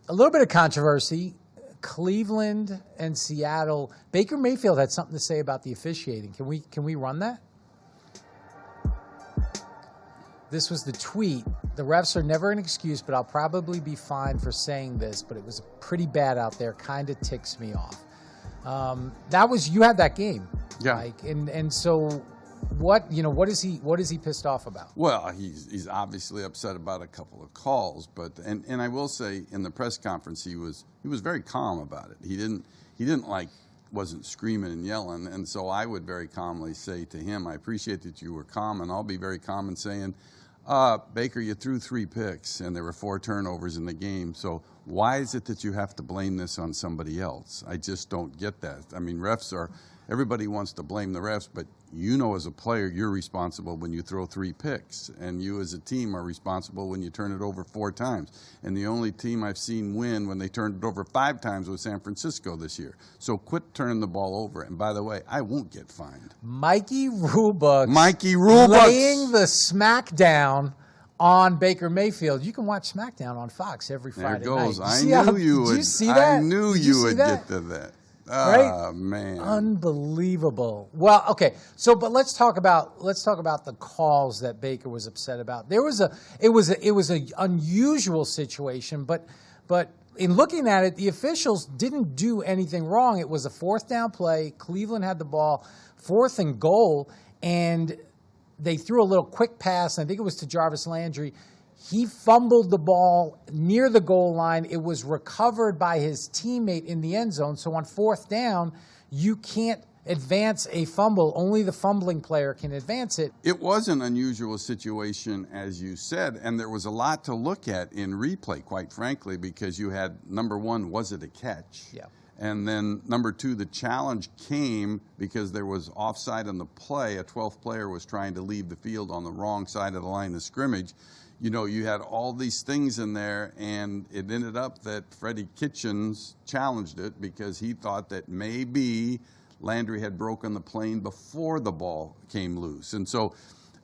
A little bit of controversy. Cleveland and Seattle. Baker Mayfield had something to say about the officiating. Can we run that? This was the tweet. The refs are never an excuse, but I'll probably be fined for saying this, but it was pretty bad out there. Kind of ticks me off. You had that game. Yeah. Mike, and so what is he pissed off about? Well, he's obviously upset about a couple of calls, but and I will say in the press conference he was very calm about it. He wasn't screaming and yelling, and so I would very calmly say to him, I appreciate that you were calm, and I'll be very calm in saying, Baker, you threw 3 picks and there were 4 turnovers in the game, so why is it that you have to blame this on somebody else? I just don't get that. I mean, everybody wants to blame the refs, but as a player, you're responsible when you throw 3 picks, and you as a team are responsible when you turn it over 4 times. And the only team I've seen win when they turned it over 5 times was San Francisco this year. So quit turning the ball over. And by the way, I won't get fined. Mikey Rulebooks laying the smackdown on Baker Mayfield. You can watch SmackDown on Fox every Friday night. There it goes. I knew you would get to that. Right? Oh, man. Unbelievable. Well, okay. So, but let's talk about the calls that Baker was upset about. It was an unusual situation, but in looking at it, the officials didn't do anything wrong. It was a 4th down play. Cleveland had the ball, 4th and goal, and they threw a little quick pass. I think it was to Jarvis Landry. He fumbled the ball near the goal line. It was recovered by his teammate in the end zone. So on 4th down, you can't advance a fumble. Only the fumbling player can advance it. It was an unusual situation, as you said, and there was a lot to look at in replay, quite frankly, because you had, number 1, was it a catch? Yeah. And then number 2, the challenge came because there was offside on the play. A 12th player was trying to leave the field on the wrong side of the line of scrimmage. You had all these things in there, and it ended up that Freddie Kitchens challenged it because he thought that maybe Landry had broken the plane before the ball came loose. And so,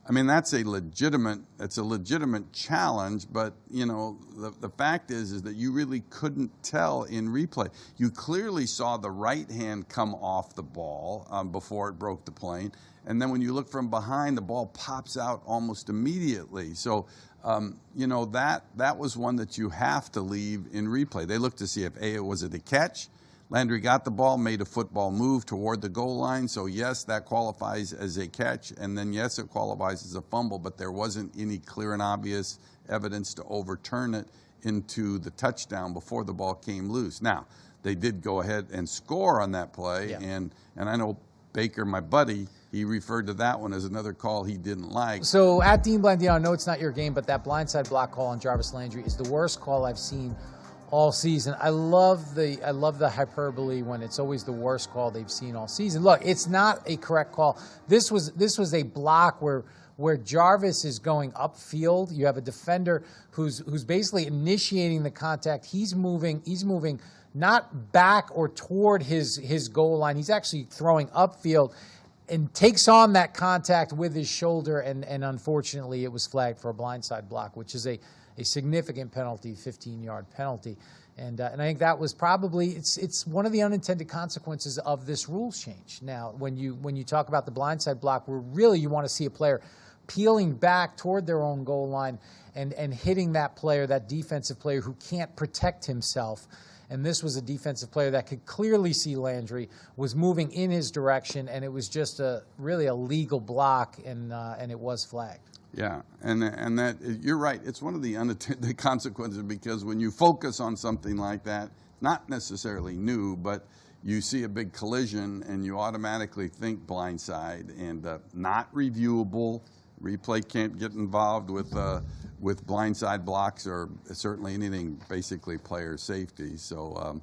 I mean, that's a legitimate challenge, but, the fact is that you really couldn't tell in replay. You clearly saw the right hand come off the ball before it broke the plane, and then when you look from behind, the ball pops out almost immediately. So, that was one that you have to leave in replay. They looked to see if was it a catch? Landry got the ball, made a football move toward the goal line. So yes, that qualifies as a catch. And then yes, it qualifies as a fumble, but there wasn't any clear and obvious evidence to overturn it into the touchdown before the ball came loose. Now, they did go ahead and score on that play. Yeah. And I know Baker, my buddy, he referred to that one as another call he didn't like. So at Dean Blandino, I know it's not your game, but that blindside block call on Jarvis Landry is the worst call I've seen all season. I love the hyperbole when it's always the worst call they've seen all season. Look, it's not a correct call. This was a block where Jarvis is going upfield. You have a defender who's basically initiating the contact. He's moving not back or toward his goal line. He's actually throwing upfield and takes on that contact with his shoulder, and unfortunately it was flagged for a blindside block, which is a significant penalty, 15-yard penalty. And I think that was probably, it's one of the unintended consequences of this rules change. Now, when you talk about the blindside block, where really you want to see a player peeling back toward their own goal line and hitting that player, that defensive player who can't protect himself. And this was a defensive player that could clearly see Landry was moving in his direction, and it was just really a legal block, and it was flagged. Yeah, and that you're right. It's one of the unintended consequences, because when you focus on something like that, not necessarily new, but you see a big collision and you automatically think blindside and not reviewable. Replay can't get involved with blindside blocks or certainly anything basically player safety. So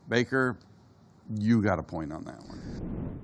Baker, you got a point on that one.